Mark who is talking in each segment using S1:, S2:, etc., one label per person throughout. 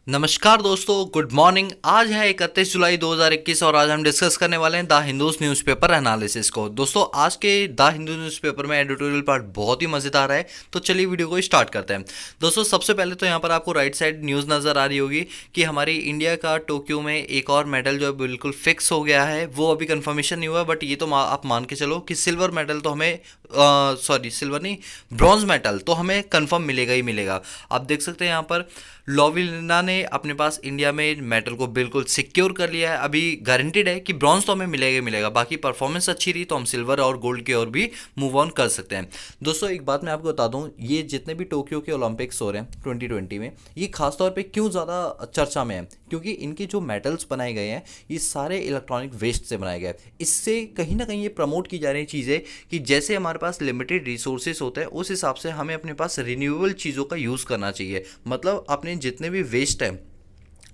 S1: नमस्कार दोस्तों, good morning. आज है 31 जुलाई 2021 और आज हम डिस्कस करने वाले हैं द हिंदूज न्यूज़पेपर एनालिसिस को। दोस्तों, आज के द हिंदू न्यूज़पेपर में एडिटोरियल पार्ट बहुत ही मज़ेदार है, तो चलिए वीडियो को स्टार्ट करते हैं। दोस्तों, सबसे पहले तो यहाँ पर आपको राइट साइड न्यूज़ नज़र आ रही होगी कि हमारी इंडिया का टोक्यो में एक और मेडल जो है बिल्कुल फिक्स हो गया है। वो अभी कंफर्मेशन नहीं हुआ, बट ये तो आप मान के चलो कि सिल्वर मेडल तो हमें, सॉरी सिल्वर नहीं, ब्रॉन्ज मेडल तो हमें कंफर्म मिलेगा ही मिलेगा। आप देख सकते हैं यहाँ पर लोविना ने अपने पास इंडिया में मेडल को बिल्कुल सिक्योर कर लिया है। अभी गारंटेड है कि ब्रॉन्ज तो हमें मिलेगा ही मिलेगा, बाकी परफॉर्मेंस अच्छी रही तो हम सिल्वर और गोल्ड की ओर भी मूव ऑन कर सकते हैं। दोस्तों, एक बात मैं आपको बता दूं, ये जितने भी टोक्यो के ओलंपिक्स हो रहे हैं 2020 में, ये खासतौर पे क्यों ज़्यादा चर्चा में है, क्योंकि इनके जो मेडल्स बनाए गए हैं ये सारे इलेक्ट्रॉनिक वेस्ट से बनाए गए हैं। इससे कहीं ना कहीं ये प्रमोट की जा रही चीज़ है कि जैसे हमारे पास लिमिटेड रिसोर्सेज होते हैं उस हिसाब से हमें अपने पास रिन्यूएबल चीज़ों का यूज़ करना चाहिए। मतलब अपने जितने भी वेस्ट हैं,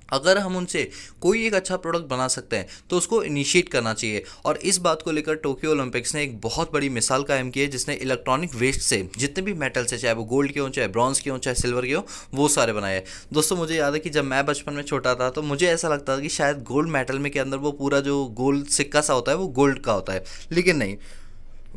S1: अगर हम उनसे कोई एक अच्छा प्रोडक्ट बना सकते हैं तो उसको इनिशिएट करना चाहिए। और इस बात को लेकर टोक्यो ओलंपिक्स ने एक बहुत बड़ी मिसाल कायम की है, जिसने इलेक्ट्रॉनिक वेस्ट से जितने भी मेटल्स है, चाहे वो गोल्ड के हों, चाहे ब्रॉन्ज के हों, चाहे सिल्वर के हों, वो सारे बनाए हैं। दोस्तों, मुझे याद है कि जब मैं बचपन में छोटा था तो मुझे ऐसा लगता था कि शायद गोल्ड मेटल में के अंदर वो पूरा जो गोल्ड सिक्का सा होता है वो गोल्ड का होता है, लेकिन नहीं,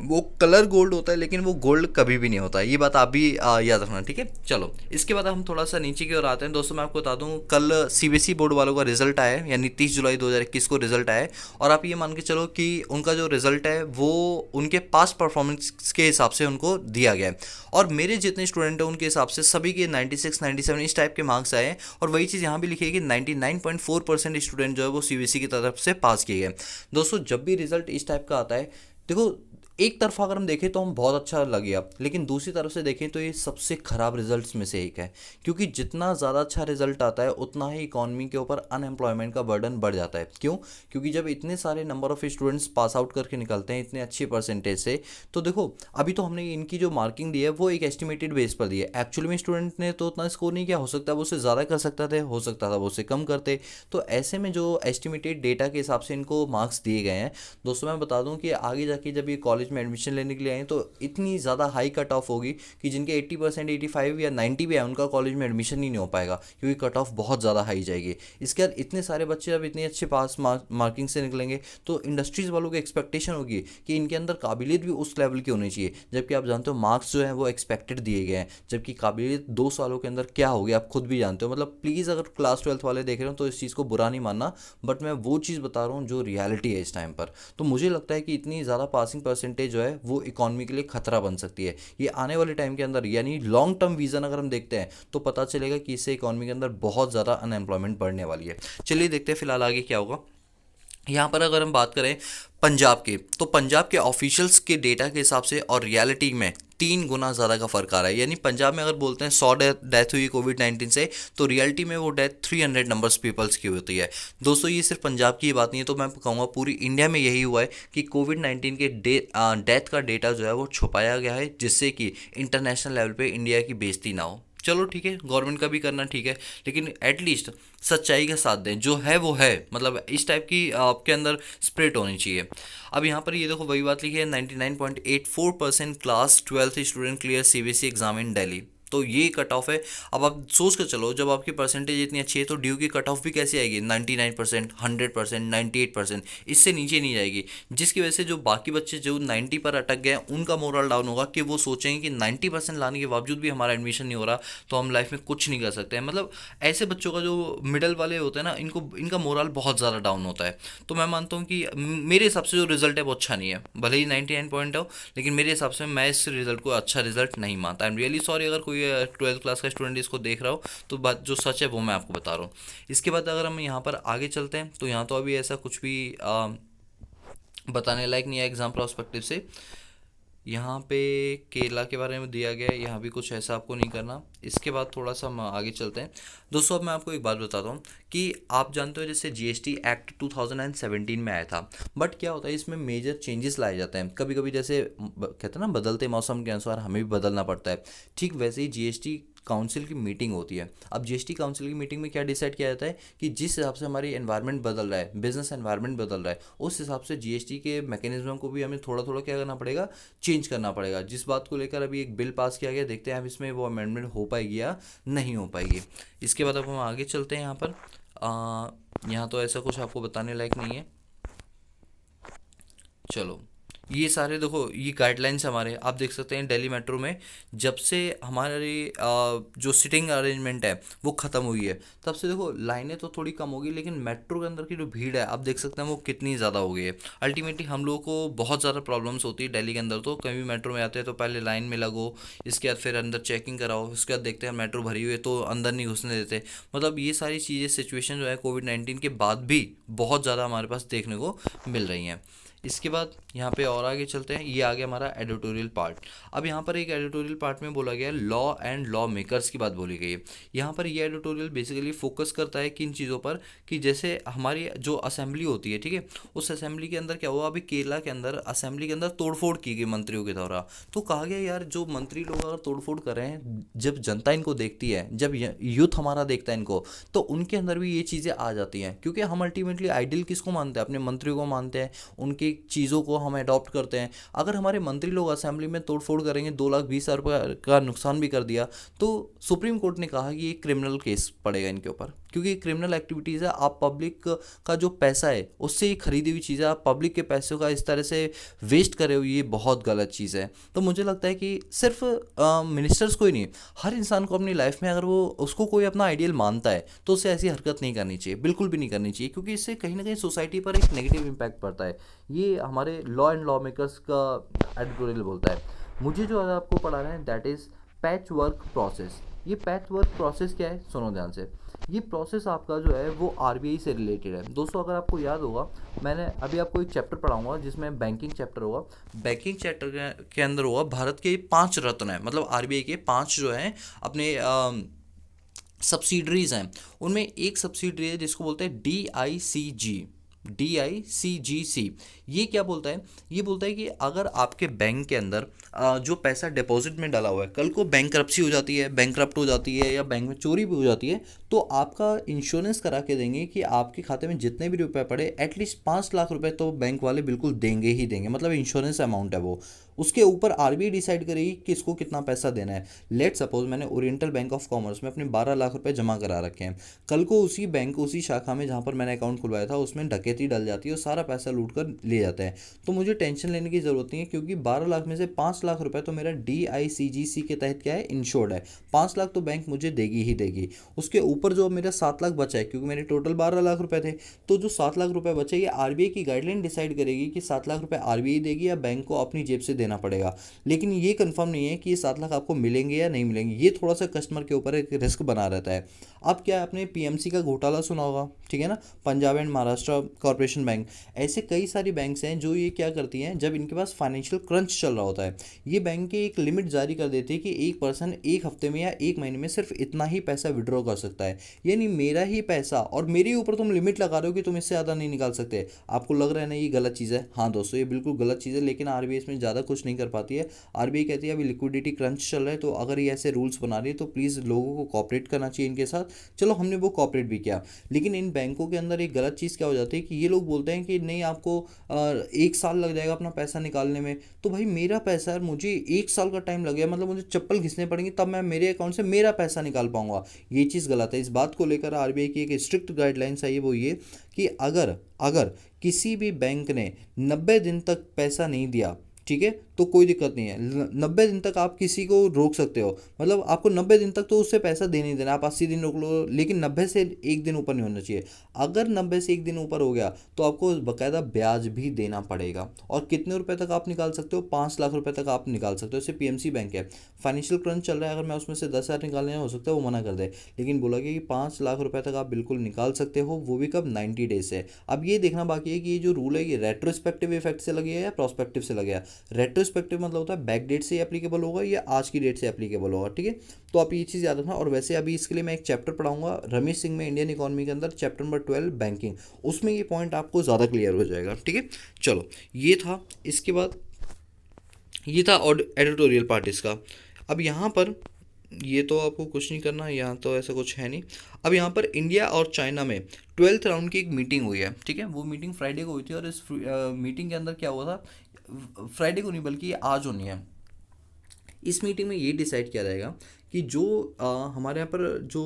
S1: वो कलर गोल्ड होता है, लेकिन वो गोल्ड कभी भी नहीं होता है। ये बात आप भी याद रखना, ठीक है। चलो, इसके बाद हम थोड़ा सा नीचे की ओर आते हैं। दोस्तों, मैं आपको बता दूं, कल सीबीएसई बोर्ड वालों का रिजल्ट आया है, यानी 30 जुलाई 2021 को रिजल्ट आया है। और आप ये मान के चलो कि उनका जो रिजल्ट है वो उनके पास परफॉर्मेंस के हिसाब से उनको दिया गया है। और मेरे जितने स्टूडेंट हैं उनके हिसाब से सभी के 96 97 इस टाइप के मार्क्स आए हैं। और वही चीज़ यहाँ भी लिखी है कि 99.4% स्टूडेंट जो है वो सीबीएसई की तरफ से पास किए गए। दोस्तों, जब भी रिजल्ट इस टाइप का आता है, देखो, एक तरफा अगर हम देखें तो हम बहुत अच्छा लगेगा, लेकिन दूसरी तरफ से देखें तो ये सबसे खराब रिजल्ट्स में से एक है। क्योंकि जितना ज़्यादा अच्छा रिजल्ट आता है उतना ही इकॉनमी के ऊपर अनएम्प्लॉयमेंट का बर्डन बढ़ जाता है। क्यों? क्योंकि जब इतने सारे number of students pass out करके निकलते हैं इतने अच्छे परसेंटेज से, तो देखो, अभी तो हमने इनकी जो मार्किंग दी है वो एक एस्टिमेटेड बेस पर दी है। एक्चुअली में स्टूडेंट ने तो उतना स्कोर नहीं किया, हो सकता है वो उससे ज़्यादा कर सकता थे, हो सकता था वो उससे कम करते। तो ऐसे में जो एस्टिमेटेड डेटा के हिसाब से इनको मार्क्स दिए गए हैं, दोस्तों मैं बता दूं कि आगे जाके जब ये कॉलेज में एडमिशन लेने के लिए आए तो इतनी ज़्यादा हाई कट ऑफ होगी कि जिनके 80% 85 या 90 भी है उनका कॉलेज में एडमिशन ही नहीं हो पाएगा, क्योंकि कट ऑफ बहुत ज़्यादा हाई जाएगी। इसके बाद इतने सारे बच्चे जब इतने अच्छे पास मार्किंग से निकलेंगे तो इंडस्ट्रीज़ वालों की एक्सपेक्टेशन होगी कि इनके अंदर काबिलियत भी उस लेवल की होनी चाहिए। जबकि आप जानते हो मार्क्स जो है वो एक्सपेक्टेड दिए गए हैं, जबकि काबिलियत 2 सालों के अंदर क्या होगी आप खुद भी जानते हो। मतलब प्लीज़, अगर क्लास 12th वाले देख रहे हो तो इस चीज़ को बुरा नहीं मानना, बट मैं वो चीज़ बता रहा हूँ जो रियलिटी है इस टाइम पर। तो मुझे लगता है कि इतनी ज़्यादा पासिंग परसेंटेज जो है वो इकॉनमी के लिए खतरा बन सकती है। ये आने वाले टाइम के अंदर, यानी लॉन्ग टर्म विजन अगर हम देखते हैं तो पता चलेगा कि इससे इकॉनमी के अंदर बहुत ज़्यादा अनएम्प्लॉयमेंट बढ़ने वाली है। चलिए देखते हैं फिलहाल आगे क्या होगा। यहाँ पर अगर हम बात करें पंजाब के, तो पंजाब के ऑफिशियल्स के डेटा के हिसाब से और रियलिटी में 3 गुना ज़्यादा का फर्क आ रहा है। यानी पंजाब में अगर बोलते हैं 100 डेथ हुई कोविड-19 से, तो रियलिटी में वो डेथ 300 नंबर्स पीपल्स की होती है। दोस्तों, ये सिर्फ पंजाब की बात नहीं है, तो मैं कहूँगा पूरी इंडिया में यही हुआ है कि कोविड-19 के डेथ का डेटा जो है वो छुपाया गया है, जिससे कि इंटरनेशनल लेवल पे इंडिया की बेइज्जती ना हो। चलो ठीक है, गवर्नमेंट का भी करना ठीक है, लेकिन एटलीस्ट सच्चाई का साथ दें, जो है वो है। मतलब इस टाइप की आपके अंदर स्प्रिट होनी चाहिए। अब यहाँ पर ये देखो, वही बात लिखी है, 99.84% class 12th student clear CBSE exam in Delhi. तो ये कट ऑफ है। अब आप सोच कर चलो, जब आपकी परसेंटेज इतनी अच्छी है तो ड्यू की कट ऑफ भी कैसी आएगी? 99%, 100%, 98%, इससे नीचे नहीं जाएगी। जिसकी वजह से जो बाकी बच्चे जो 90 पर अटक गए हैं उनका मोरल डाउन होगा कि वो सोचेंगे कि 90% लाने के बावजूद भी हमारा एडमिशन नहीं हो रहा, तो हम लाइफ में कुछ नहीं कर सकते हैं। मतलब ऐसे बच्चों का, जो मिडल वाले होते हैं ना, इनको इनका मोरल बहुत ज़्यादा डाउन होता है। तो मैं मानता हूँ कि मेरे हिसाब से जो रिजल्ट है वो अच्छा नहीं है, भले ही 99 पॉइंट हो, लेकिन मेरे हिसाब से मैं इस रिजल्ट को अच्छा रिजल्ट नहीं मानता। आई एम रियली सॉरी अगर कोई 12th क्लास का स्टूडेंट इसको देख रहा हो, तो बात जो सच है वो मैं आपको बता रहा हूँ। इसके बाद अगर हम यहाँ पर आगे चलते हैं तो यहाँ तो अभी ऐसा कुछ भी बताने लायक नहीं है एग्जाम प्रोस्पेक्टिव से। यहाँ पे केरला के बारे में दिया गया है, यहाँ भी कुछ ऐसा आपको नहीं करना। इसके बाद थोड़ा सा हम आगे चलते हैं। दोस्तों, अब मैं आपको एक बात बताता हूँ कि आप जानते हो जैसे जीएसटी एक्ट 2017 में आया था, बट क्या होता है इसमें मेजर चेंजेस लाए जाते हैं कभी कभी, जैसे कहते हैं ना, बदलते मौसम के अनुसार हमें भी बदलना पड़ता है। ठीक वैसे ही जीएसटी काउंसिल की मीटिंग होती है। अब जीएसटी काउंसिल की मीटिंग में क्या डिसाइड किया जाता है कि जिस हिसाब से हमारी एनवायरनमेंट बदल रहा है, बिजनेस एनवायरनमेंट बदल रहा है, उस हिसाब से जीएसटी के मैकेनिज्म को भी हमें थोड़ा थोड़ा क्या करना पड़ेगा, चेंज करना पड़ेगा। जिस बात को लेकर अभी एक बिल पास किया गया, देखते हैं अब इसमें वो अमेंडमेंट हो पाएगी या नहीं हो पाएगी। इसके बाद अब हम आगे चलते हैं। यहाँ पर यहाँ तो ऐसा कुछ आपको बताने लायक नहीं है। चलो, ये सारे देखो ये गाइडलाइंस हमारे आप देख सकते हैं दिल्ली मेट्रो में जब से हमारी जो सिटिंग अरेंजमेंट है वो ख़त्म हुई है, तब से देखो लाइनें तो थोड़ी कम होगी, लेकिन मेट्रो के अंदर की जो भीड़ है आप देख सकते हैं वो कितनी ज़्यादा हो गई है। अल्टीमेटली हम लोगों को बहुत ज़्यादा प्रॉब्लम्स होती है दिल्ली के अंदर। तो कभी मेट्रो में आते हैं तो पहले लाइन में लगो, इसके बाद फिर अंदर चेकिंग कराओ, उसके बाद देखते हैं मेट्रो भरी हुई है तो अंदर नहीं घुसने देते। मतलब ये सारी चीज़ें सिचुएशन जो है कोविड-19 के बाद भी बहुत ज़्यादा हमारे पास देखने को मिल रही हैं। इसके बाद यहाँ पे और आगे चलते हैं। ये आ गया हमारा एडिटोरियल पार्ट। अब यहाँ पर एक एडिटोरियल पार्ट में बोला गया है लॉ एंड लॉ मेकर्स की बात बोली गई है। यहाँ पर ये एडिटोरियल बेसिकली फोकस करता है किन चीज़ों पर, कि जैसे हमारी जो असेंबली होती है, ठीक है, उस असेंबली के अंदर क्या हुआ, अभी केरला के अंदर असेंबली के अंदर तोड़फोड़ की गई मंत्रियों के द्वारा। तो कहा गया यार जो मंत्री लोग अगर तोड़फोड़ कर रहे हैं, जब जनता इनको देखती है, जब यूथ हमारा देखता है इनको, तो उनके अंदर भी ये चीज़ें आ जाती हैं। क्योंकि हम अल्टीमेटली आइडियल किसको मानते हैं, अपने मंत्रियों को मानते हैं, उनकी चीज़ों को हम अडॉप्ट करते हैं। अगर हमारे मंत्री लोग असेंबली में तोड़फोड़ करेंगे, 2,20,000 रुपये का नुकसान भी कर दिया, तो सुप्रीम कोर्ट ने कहा कि ये क्रिमिनल केस पड़ेगा इनके ऊपर, क्योंकि क्रिमिनल एक्टिविटीज़ है। आप पब्लिक का जो पैसा है उससे ही खरीदी हुई चीज़ है, आप पब्लिक के पैसों का इस तरह से वेस्ट करे हुए, ये बहुत गलत चीज़ है। तो मुझे लगता है कि सिर्फ मिनिस्टर्स को ही नहीं, हर इंसान को अपनी लाइफ में अगर वो उसको कोई अपना आइडियल मानता है तो उसे ऐसी हरकत नहीं करनी चाहिए, बिल्कुल भी नहीं करनी चाहिए, क्योंकि इससे कहीं ना कहीं सोसाइटी पर एक नेगेटिव इम्पैक्ट पड़ता है। ये हमारे लॉ एंड लॉ मेकर्स का एडिटोरियल बोलता है। मुझे जो आज आपको पढ़ाना है that is patch work process. ये पैच वर्क प्रोसेस क्या है, सुनो ध्यान से। ये प्रोसेस आपका जो है वो आरबीआई से रिलेटेड है। दोस्तों अगर आपको याद होगा, मैंने अभी आपको एक चैप्टर पढ़ाऊंगा जिसमें बैंकिंग चैप्टर होगा। बैंकिंग चैप्टर के अंदर होगा भारत के 5 रत्न है, मतलब आरबीआई के 5 जो हैं अपने सब्सिडरीज हैं। उनमें एक सब्सिडरी है जिसको बोलते हैं DICGC। ये क्या बोलता है, ये बोलता है कि अगर आपके बैंक के अंदर जो पैसा डिपॉजिट में डाला हुआ है, कल को बैंकरप्सी हो जाती है, बैंकरप्ट हो जाती है, या बैंक में चोरी भी हो जाती है, तो आपका इंश्योरेंस करा के देंगे कि आपके खाते में जितने भी रुपए पड़े एटलीस्ट 5 लाख रुपए तो बैंक वाले बिल्कुल देंगे ही देंगे। मतलब इंश्योरेंस अमाउंट है वो। उसके ऊपर आरबीआई डिसाइड करेगी कि इसको कितना पैसा देना है। लेट सपोज मैंने ओरिएंटल बैंक ऑफ कॉमर्स में अपने 12 लाख रुपए जमा करा रखे हैं। कल को उसी बैंक, उसी शाखा में जहाँ पर मैंने अकाउंट खुलवाया था, उसमें डकैती डल जाती है और सारा पैसा लूट कर ले जाता है, तो मुझे टेंशन लेने की ज़रूरत नहीं है, क्योंकि 12 लाख में से 5 लाख रुपए तो मेरा DICGC के तहत क्या है, इंश्योर्ड है। 5 लाख तो बैंक मुझे देगी ही देगी। उसके ऊपर जो मेरा 7 लाख बचा है, क्योंकि मेरे टोटल 12 लाख रुपए थे, तो जो 7 लाख रुपए बचे, ये आरबीआई की गाइडलाइन डिसाइड करेगी कि 7 लाख रुपए आरबीआई देगी या बैंक को अपनी जेब से देना पड़ेगा। लेकिन ये कंफर्म नहीं है कि ये 7 लाख आपको मिलेंगे या नहीं मिलेंगे। ये थोड़ा सा कस्टमर के ऊपर एक रिस्क बना रहता है। अब क्या आपने पीएमसी का घोटाला सुना होगा, ठीक है ना, Punjab and Maharashtra corporation bank. ऐसे कई सारी बैंक्स हैं जो ये क्या करती हैं, जब इनके पास फाइनेंशियल क्रंच चल रहा होता है, ये बैंक एक लिमिट जारी कर देती है कि एक पर्सन एक हफ्ते में या एक महीने में सिर्फ इतना ही पैसा विड्रॉ कर सकता है। यानी मेरा ही पैसा और मेरे ऊपर तुम लिमिट लगा रहे हो कि तुम इससे ज़्यादा नहीं निकाल सकते। आपको लग रहा है ना ये गलत चीज़ है? हाँ दोस्तों, ये बिल्कुल गलत चीज़ है, लेकिन आरबीआई इसमें ज़्यादा कुछ नहीं कर पाती है। आरबीआई कहती है अभी लिक्विडिटी क्रंच चल रहा है, तो अगर ये ऐसे रूल्स बना रही है तो प्लीज़ लोगों को कॉपरेट करना चाहिए इनके साथ। चलो हमने वो कॉपरेट भी किया, लेकिन इन बैंकों के अंदर एक गलत चीज़ क्या हो जाती है कि ये लोग बोलते हैं कि नहीं आपको 1 साल लग जाएगा अपना पैसा निकालने में। तो भाई मेरा पैसा है, मुझे 1 साल का टाइम लग गया, मतलब मुझे चप्पल घिसने पड़ेंगे तब मैं मेरे अकाउंट से मेरा पैसा निकाल पाऊंगा। ये चीज़ गलत है। इस बात को लेकर आरबीआई की एक स्ट्रिक्ट गाइडलाइंस आई है, वो ये कि अगर अगर किसी भी बैंक ने 90 दिन तक पैसा नहीं दिया, ठीक है, तो कोई दिक्कत नहीं है। 90 दिन तक आप किसी को रोक सकते हो, मतलब आपको 90 दिन तक तो उससे पैसा देने ही देना, आप 80 दिन रोक लो, लेकिन 90 से एक दिन ऊपर नहीं होना चाहिए। अगर 90 से एक दिन ऊपर हो गया तो आपको बाकायदा ब्याज भी देना पड़ेगा। और कितने रुपए तक आप निकाल सकते हो? 5 लाख रुपए तक आप निकाल सकते हो। जैसे पीएमसी बैंक है, फाइनेंशियल क्रंच चल रहा है, अगर मैं उसमें से 10,000 निकालने हो सकता है वो मना कर दे, लेकिन बोला गया कि 5 लाख रुपए तक आप बिल्कुल निकाल सकते हो, वो भी कब? 90 डेज से। अब ये देखना बाकी है कि ये जो रूल है ये रेट्रोस्पेक्टिव इफेक्ट से लगे या प्रोस्पेक्टिव से लगे। रेट्रोस्पेक्टिव मतलब होता है बैक डेट से एप्लीकेबल होगा या आज की डेट से एप्लीकेबल होगा, ठीक है। तो आप ये चीज़ याद रखना। और वैसे अभी इसके लिए मैं एक चैप्टर पढ़ाऊंगा रमेश सिंह में, इंडियन इकोनॉमी के अंदर, चैप्टर नंबर 12 बैंकिंग, उसमें ये पॉइंट आपको ज़्यादा क्लियर हो जाएगा, ठीक है। चलो ये था, इसके बाद ये था एडिटोरियल पार्ट इसका। अब यहाँ पर ये तो आपको कुछ नहीं करना, यहाँ तो ऐसा कुछ है नहीं। अब यहाँ पर इंडिया और चाइना में 12th राउंड की एक मीटिंग हुई है, ठीक है। वो मीटिंग फ्राइडे को हुई थी और इस मीटिंग के अंदर क्या हुआ था, फ्राइडे को नहीं बल्कि ये आज होनी है। इस मीटिंग में ये डिसाइड किया जाएगा कि जो हमारे यहाँ पर जो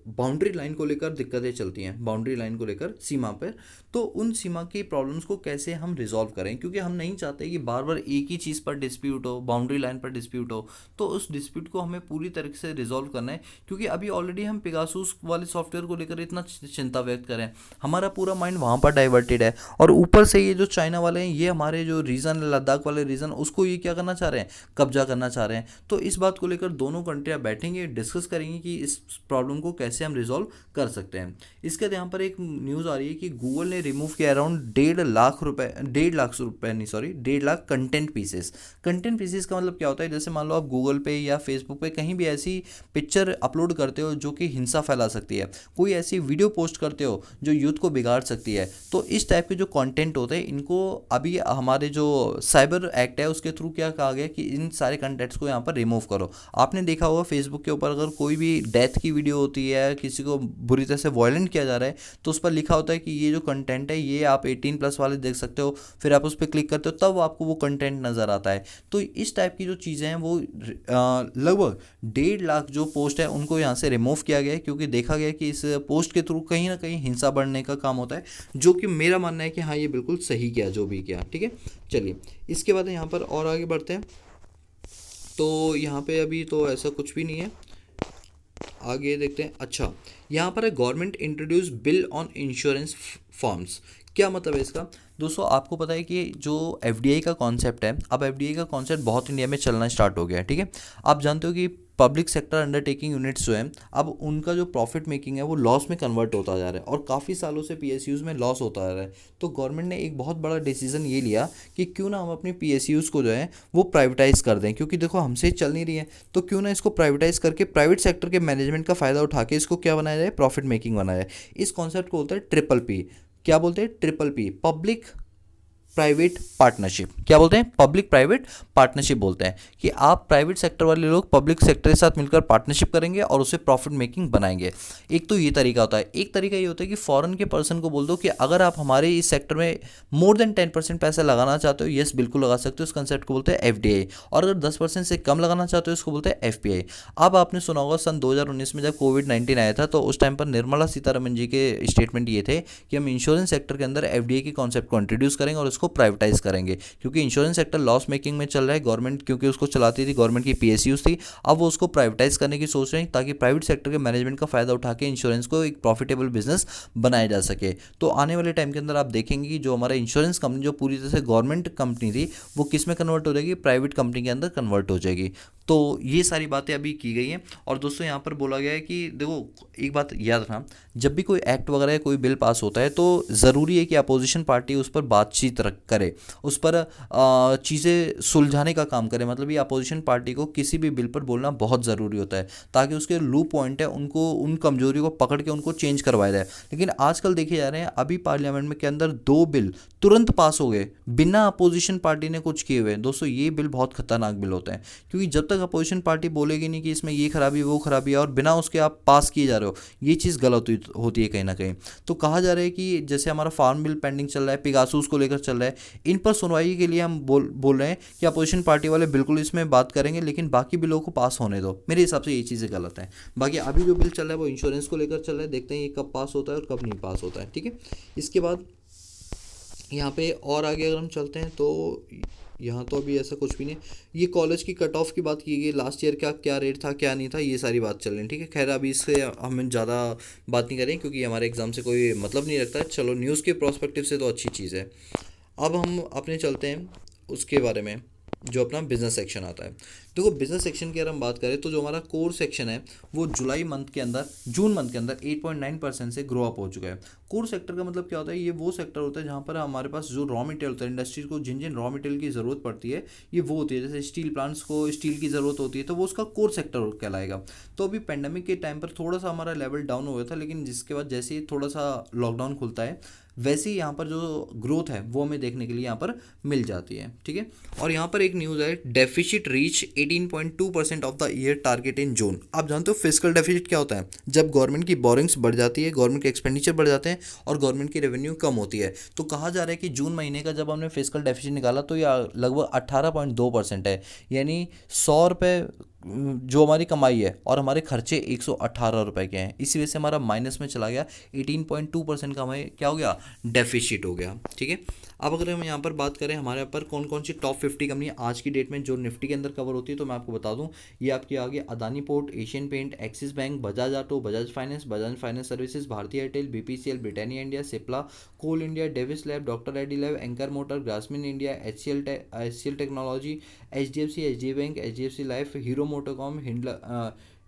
S1: बाउंड्री लाइन को लेकर दिक्कतें चलती हैं, बाउंड्री लाइन को लेकर सीमा पर, तो उन सीमा की प्रॉब्लम्स को कैसे हम रिजॉल्व करें, क्योंकि हम नहीं चाहते कि बार बार एक ही चीज़ पर डिस्प्यूट हो, बाउंड्री लाइन पर डिस्प्यूट हो। तो उस डिस्प्यूट को हमें पूरी तरीके से रिजॉल्व करना है, क्योंकि अभी ऑलरेडी हम पेगासूस वाले सॉफ्टवेयर को लेकर इतना चिंता व्यक्त करें, हमारा पूरा माइंड वहाँ पर डाइवर्टेड है। और ऊपर से ये जो चाइना वाले हैं, ये हमारे जो रीजन लद्दाख वाले रीजन, उसको ये क्या करना चाह रहे हैं, कब्जा करना चाह रहे हैं। तो इस बात को लेकर दोनों कंट्रियां बैठेंगे, डिस्कस करेंगे कि इस प्रॉब्लम को कैसे हम रिजॉल्व कर सकते हैं। इसके बाद यहाँ पर एक न्यूज़ आ रही है कि गूगल ने रिमूव किया अराउंड 1.5 लाख रुपए नहीं sorry 1.5 lakh content pieces. Content pieces का मतलब क्या होता है, जैसे मान लो आप गूगल पे या फेसबुक पे कहीं भी ऐसी पिक्चर अपलोड करते हो जो कि हिंसा फैला सकती है, कोई ऐसी वीडियो पोस्ट करते हो जो यूथ को बिगाड़ सकती है, तो इस टाइप के जो कंटेंट होते हैं इनको अभी हमारे जो साइबर एक्ट है उसके थ्रू क्या कहा गया कि इन सारे कंटेंट्स को यहाँ पर रिमूव करो। आपने देखा होगा फेसबुक के ऊपर अगर कोई भी डेथ की वीडियो होती है, किसी को बुरी तरह से वायलेंट किया जा रहा है, तो उस पर लिखा होता है कि ये जो कंटेंट है ये आप 18+ वाले देख सकते हो। फिर आप उस पर क्लिक करते हो तब आपको वो कंटेंट नज़र आता है। तो इस टाइप की जो चीज़ें हैं वो लगभग 1.5 लाख जो पोस्ट है उनको यहाँ से रिमूव किया गया है, क्योंकि देखा गया कि इस पोस्ट के थ्रू कहीं ना कहीं हिंसा बढ़ने का काम होता है, जो कि मेरा मानना है कि हाँ ये बिल्कुल सही किया जो भी किया, ठीक है। चलिए इसके बाद यहाँ पर और आगे बढ़ते हैं। तो यहाँ पे अभी तो ऐसा कुछ भी नहीं है, आगे देखते हैं। अच्छा, यहाँ पर है government introduce bill on insurance forms. क्या मतलब है इसका? दोस्तों आपको पता है कि जो एफडीआई का कॉन्सेप्ट है, अब एफडीआई का कॉन्सेप्ट बहुत इंडिया में चलना स्टार्ट हो गया है, ठीक है। आप जानते हो कि पब्लिक सेक्टर अंडरटेकिंग यूनिट्स जो हैं, अब उनका जो प्रॉफिट मेकिंग है वो लॉस में कन्वर्ट होता जा रहा है, और काफ़ी सालों से पीएसयूज़ में लॉस होता आ रहा है। तो गवर्नमेंट ने एक बहुत बड़ा डिसीजन ये लिया कि क्यों ना हम अपनी पीएसयूज़ को जो है वो प्राइवेटाइज़ कर दें, क्योंकि देखो हमसे चल नहीं रही है, तो क्यों ना इसको प्राइवेटाइज़ करके प्राइवेट सेक्टर के मैनेजमेंट का फ़ायदा उठा के इसको क्या बनाया जाए, प्रॉफिट मेकिंग बनाया जाए। इस कॉन्सेप्ट को बोलते हैं ट्रिपल पी। क्या बोलते हैं? Triple P, public private partnership. क्या बोलते हैं? पब्लिक प्राइवेट पार्टनरशिप बोलते हैं कि आप प्राइवेट सेक्टर वाले लोग पब्लिक सेक्टर के साथ मिलकर पार्टनरशिप करेंगे और उसे प्रॉफिट मेकिंग बनाएंगे। एक तो ये तरीका होता है। एक तरीका ये होता है कि फॉरेन के पर्सन को बोल दो कि अगर आप हमारे इस सेक्टर में मोर देन 10% पैसा लगाना चाहते हो, यस बिल्कुल लगा सकते हो। इस कंसेप्ट को बोलते हैं एफडीआई। और अगर 10% से कम लगाना चाहते हो इसको बोलते हैं एफपीआई। अब आपने सुना होगा सन 2019 में जब कोविड-19 आया था, तो उस टाइम पर निर्मला सीतारमन जी के स्टेटमेंट ये थे कि हम इंश्योरेंस सेक्टर के अंदर एफडीआई के कॉन्सेप्ट को इंट्रोड्यूस करेंगे और इसको प्राइवेटाइज करेंगे, क्योंकि इंश्योरेंस सेक्टर लॉस मेकिंग में चल रहा है। गवर्नमेंट क्योंकि उसको चलाती थी, गवर्नमेंट की पीएसयूज थी, अब वो उसको प्राइवेटाइज करने की सोच रहे हैं ताकि प्राइवेट सेक्टर के मैनेजमेंट का फायदा उठा के इंश्योरेंस को एक प्रॉफिटेबल बिजनेस बनाया जा सके। तो आने वाले टाइम के अंदर आप देखेंगे कि जो हमारा इंश्योरेंस कंपनी जो पूरी तरह से गवर्नमेंट कंपनी थी, वो किस में कन्वर्ट हो जाएगी, प्राइवेट कंपनी के अंदर कन्वर्ट हो जाएगी। तो ये सारी बातें अभी की गई हैं। और दोस्तों यहाँ पर बोला गया है कि देखो एक बात याद रखना, जब भी कोई एक्ट वगैरह या कोई बिल पास होता है तो ज़रूरी है कि अपोजिशन पार्टी उस पर बातचीत करे, उस पर चीज़ें सुलझाने का काम करे। मतलब ये अपोजिशन पार्टी को किसी भी बिल पर बोलना बहुत ज़रूरी होता है, ताकि उसके लूप पॉइंट है उनको, उन कमजोरी को पकड़ के उनको चेंज करवाया जाए। लेकिन आजकल देखे जा रहे हैं अभी पार्लियामेंट में के अंदर 2 बिल तुरंत पास हो गए बिना अपोजिशन पार्टी ने कुछ किए हुए। दोस्तों ये बिल बहुत खतरनाक बिल होते हैं, क्योंकि जब तक अपोजिशन पार्टी बोलेगी नहीं कि इसमें ये खराबी वो खराबी है और बिना उसके आप पास किए जा रहे हो, ये चीज़ गलत होती है कहीं ना कहीं। तो कहा जा रहा है कि जैसे हमारा फार्म बिल पेंडिंग चल रहा है, पेगासूस को लेकर चल रहा है, इन पर सुनवाई के लिए हम बोल रहे हैं कि अपोजिशन पार्टी वाले बिल्कुल इसमें बात करेंगे, लेकिन बाकी बिलों को पास होने दो। मेरे हिसाब से ये चीज़ें गलत हैं। बाकी अभी जो बिल चल रहा है वो इंश्योरेंस को लेकर चल रहा है, देखते हैं ये कब पास होता है और कब नहीं पास होता है, ठीक है। इसके बाद यहाँ पे और आगे अगर हम चलते हैं तो यहाँ तो अभी ऐसा कुछ भी नहीं। ये कॉलेज की कट ऑफ की बात की गई, लास्ट ईयर का क्या रेट था क्या नहीं था, ये सारी बात चल रही है, ठीक है। खैर अभी इससे हम ज़्यादा बात नहीं करें क्योंकि हमारे एग्ज़ाम से कोई मतलब नहीं रखता है। चलो न्यूज़ के प्रोस्पेक्टिव से तो अच्छी चीज़ है। अब हम अपने चलते हैं उसके बारे में, जो अपना बिजनेस सेक्शन आता है। देखो बिजनेस सेक्शन की अगर हम बात करें तो जो हमारा कोर सेक्शन है वो जून मंथ के अंदर 8.9% से ग्रो अप हो चुका है। कोर सेक्टर का मतलब क्या होता है? ये वो सेक्टर होता है जहाँ पर हमारे पास जो रॉ मटेरियल होता है, इंडस्ट्रीज को जिन जिन रॉ मटेरियल की ज़रूरत पड़ती है ये वो होती है। जैसे स्टील प्लांट्स को स्टील की ज़रूरत होती है तो वो उसका कोर सेक्टर कहलाएगा। तो अभी पेंडेमिक के टाइम पर थोड़ा सा हमारा लेवल डाउन हो गया था, लेकिन जिसके बाद जैसे ही थोड़ा सा लॉकडाउन खुलता है वैसे ही यहाँ पर जो ग्रोथ है वो हमें देखने के लिए यहाँ पर मिल जाती है, ठीक है। और यहाँ पर एक न्यूज़ है, deficit reach 18.2% of the year target in June. आप जानते हो फिस्कल डेफिसिट क्या होता है? जब गवर्नमेंट की बोरिंग्स बढ़ जाती है, गवर्नमेंट के एक्सपेंडिचर बढ़ जाते हैं और गवर्नमेंट की रेवेन्यू कम होती है। तो कहा जा रहा है कि जून महीने का जब हमने फिस्कल डेफिसिट निकाला तो यह लगभग 18.2% है, यानी 100 रुपये जो हमारी कमाई है और हमारे खर्चे 118 रुपये के हैं। इसी वजह से हमारा माइनस में चला गया, 18.2% का हमें क्या हो गया, डेफिसिट हो गया। ठीक है, अब अगर हम यहाँ पर बात करें हमारे यहाँ पर कौन कौन सी टॉप 50 कंपनी आज की डेट में जो निफ्टी के अंदर कवर होती है, तो मैं आपको बता दूँ ये आपकी आ गई Adani port, Asian paint, Axis bank, Bajaj auto, Bajaj finance services, Bharti Airtel, BPCL, Britannia India, Cipla, coal India, Divi's lab, doctor Reddy lab, anchor motor, Grasim India, HCL technology, HDFC bank, HDFC life, Hero MotoCorp,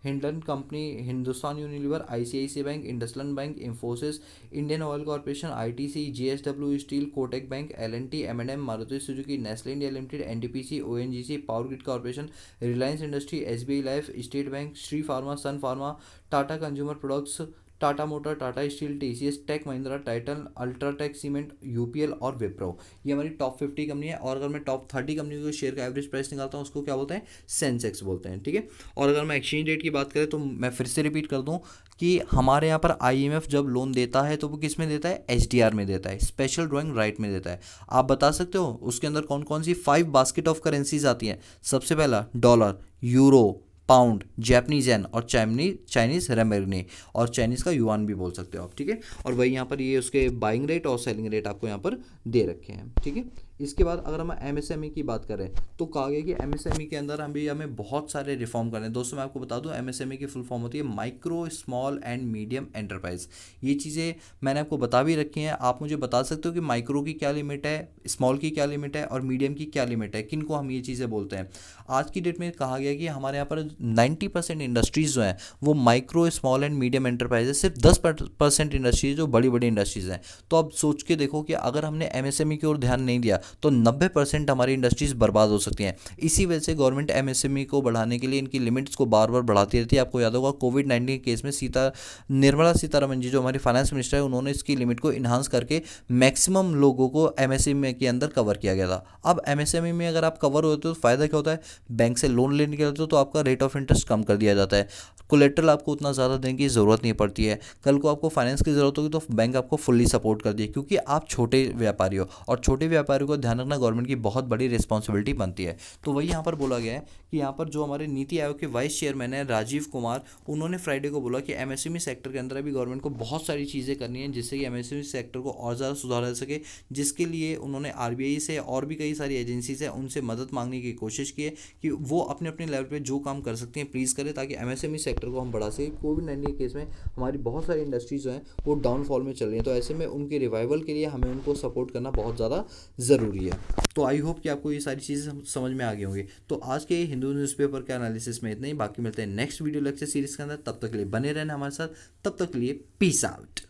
S1: हिंडन company, Hindustan Unilever, ICICI bank, IndusInd bank, Infosys, Indian oil corporation, ITC, JSW steel, Kotak bank, L and T, एम&एम, Maruti Suzuki, Nestle India limited, NTPC, ONGC, power grid corporation, Reliance industry, SBI life, state bank, Shri pharma, sun pharma, Tata consumer products, Tata motor, Tata steel, TCS, tech Mahindra, Titan, UltraTech cement, UPL और विप्रो। ये हमारी top 50 company है। और अगर मैं top 30 company के share का average price निकालता हूँ उसको क्या बोलते हैं, सेंसेक्स बोलते हैं। ठीक है, और अगर मैं एक्सचेंज रेट की बात करें तो मैं फिर से रिपीट कर दूँ कि हमारे यहाँ पर आईएमएफ जब लोन देता है तो वो किस में देता है, एचडीआर में देता है, स्पेशल ड्राइंग राइट में देता है। आप बता सकते हो उसके अंदर कौन कौन सी 5 बास्केट ऑफ करेंसीज आती हैं? सबसे पहला डॉलर, यूरो, पाउंड, जैपनीज येन और चाइनीज रेमेगनी, और चाइनीज का युआन भी बोल सकते हो आप। ठीक है, और वही यहाँ पर ये उसके बाइंग रेट और सेलिंग रेट आपको यहाँ पर दे रखे हैं। ठीक है, इसके बाद अगर हम एमएसएमई की बात करें तो कहा गया कि एमएसएमई के अंदर हमें बहुत सारे रिफॉर्म करने हैं। दोस्तों मैं आपको बता दूं एमएसएमई की फुल फॉर्म होती है micro small and medium enterprise. ये चीज़ें मैंने आपको बता भी रखी हैं। आप मुझे बता सकते हो कि माइक्रो की क्या लिमिट है, स्मॉल की क्या लिमिट है और मीडियम की क्या लिमिट है, किन को हम ये चीज़ें बोलते हैं। आज की डेट में कहा गया कि हमारे यहाँ पर 90% इंडस्ट्रीज़ जो हैं वो micro small and medium enterprise है, सिर्फ 10% इंडस्ट्रीज जो बड़ी बड़ी इंडस्ट्रीज़ हैं। तो अब सोच के देखो कि अगर हमने एमएसएमई की ओर ध्यान नहीं दिया तो 90% हमारी इंडस्ट्रीज बर्बाद हो सकती हैं। इसी वजह से गवर्नमेंट एमएसएमई को बढ़ाने के लिए इनकी लिमिट्स को बार बार बढ़ाती रहती है। आपको याद होगा कोविड-19 के केस में निर्मला सीतारमण जी जो हमारी फाइनेंस मिनिस्टर है उन्होंने इसकी लिमिट को इन्हांस करके मैक्सिमम लोगों को एमएसएमई के अंदर कवर किया गया था। अब एमएसएमई में अगर आप कवर होते हो तो फ़ायदा क्या होता है, बैंक से लोन लेने के लिए तो आपका रेट ऑफ इंटरेस्ट कम कर दिया जाता है, कोलेट्रल आपको उतना ज़्यादा देने की ज़रूरत नहीं पड़ती है, कल को आपको फाइनेंस की ज़रूरत होगी तो बैंक आपको फुल्ली सपोर्ट कर दिए क्योंकि आप छोटे व्यापारी हो और छोटे व्यापारियों को ध्यान रखना गवर्नमेंट की बहुत बड़ी रिस्पॉन्सिबिलिटी बनती है। तो वही यहाँ पर बोला गया है कि यहाँ पर जो हमारे नीति आयोग के वाइस चेयरमैन है राजीव कुमार, उन्होंने फ्राइडे को बोला कि एमएसएमई सेक्टर के अंदर अभी गवर्नमेंट को बहुत सारी चीज़ें करनी है जिससे कि एमएसएमई सेक्टर को और ज़्यादा सुधारा जा सके, जिसके लिए उन्होंने आरबीआई से और भी कई सारी एजेंसीज हैं उनसे मदद मांगने की कोशिश की है कि वो अपने अपने लेवल पे जो काम कर सकते हैं प्लीज़ करें ताकि एमएसएमई सेक्टर को हम बढ़ा सकें। कोविड-19 के केस में हमारी बहुत सारी इंडस्ट्रीज जो हैं वो डाउनफॉल में चल रही हैं, तो ऐसे में उनके रिवाइवल के लिए हमें उनको सपोर्ट करना बहुत ज़्यादा ज़रूरी है। तो आई होप कि आपको ये सारी चीज़ें समझ में आ गई होंगी। तो आज के हिंदू न्यूज़पेपर के एनालिसिस में इतना ही, बाकी मिलते हैं नेक्स्ट वीडियो लेक्चर सीरीज़ के अंदर। तब तक के लिए बने रहना हमारे साथ, तब तक के लिए पीस आउट।